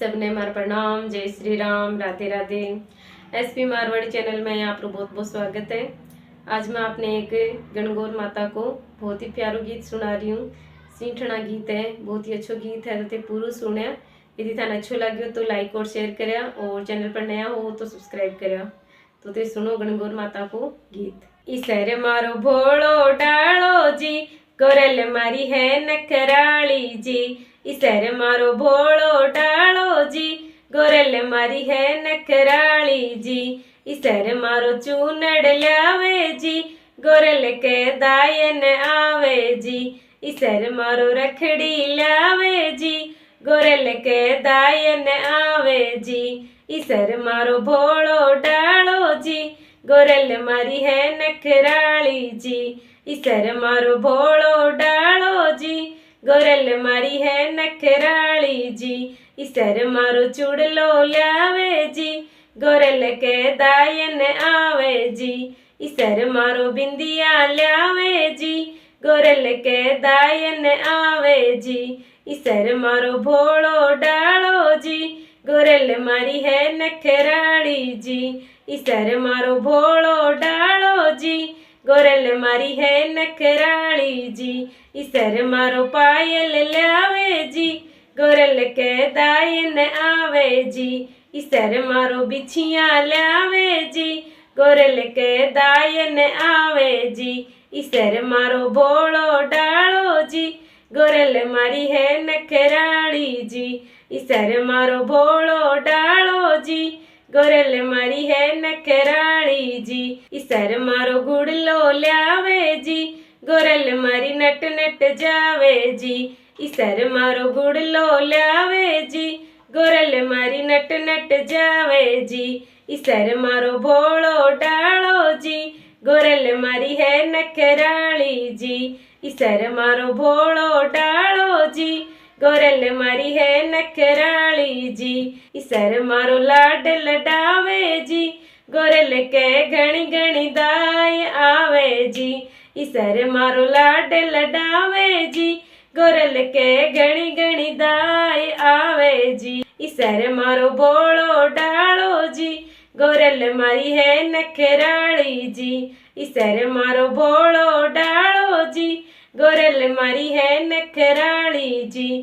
सबने मार प्रणाम। जय श्री राम, राधे राधे। एसपी मारवाड़ी चैनल में आपको बहुत बहुत स्वागत है। आज मैं आपने एक गणगौर माता को बहुत ही प्यारो गीत सुना रही हूँ। सीठना गीत है, बहुत ही अच्छो गीत है, तो पूरा सुने। यदि थाने अच्छो लगे तो लाइक और शेयर करें, और चैनल पर नया हो तो सब्सक्राइब करें। तो ते सुनो गणगौर माता को गीत। ईसर मारो भोलो डालो जी, गोरल मारी है नकराली जी। ईसर मारो भोलो डालो जी, गोरल मारी है नकराली जी। ईसर मारो चूनड़ लावे जी, गोरल के दायन आवे जी। ईसर मारो रखड़ी लावे जी, गोरल के दायन आवे जी। ईसर मारो भोलो डालो जी, गोरल मारी है नखराली जी। ईसर मारो भोलो डालो जी, गोरल मारी है नखराली जी। ईसर मारो चुड़लो लावे जी, गोरल के दायन आवे जी। ईसर मारो बिंदिया लावे जी, गोरल के दायन आवे जी। ईसर मारो भोलो डालो जी, गोरल मारी है नखराली जी। ईसर मारो भोलो डालो जी, गोरल मारी है नखराली जी। ईसर मारो पायल लावे जी, गोरल के दायन आवे जी। ईसर मारो बिछिया लावे जी, गोरल के दायन आवे जी। ईसर मारो भोलो डालो जी, गोरल मारी है नखराली जी। ईसर मारो भोलो डालो जी, गोरल मारी है नखराली जी। ईसर मारो गुड़लो लावे जी, गोरल मारी नट नट जावे जी। ईसर मारो गुड़लो लावे जी, गोरल मारी नट नट जावे जी। ईसर मारो भोलो डालो जी, गोरल मारी है नखराली जी। ईसर मारो भोलो डालो जी, गोरल मारी है नखराली जी। ईसर मारो लाड लडावे जी, गोरल के घणी घणी दाय आवे जी। ईसर मारो लाड लडावे जी, गोरल के घणी घणी दाय आवे जी। ईसर मारो भोलो डालो जी, गोरल मारी है नखराली जी। ईसर मारो भोलो डालो जी, गोरल मारी है नखराली जी।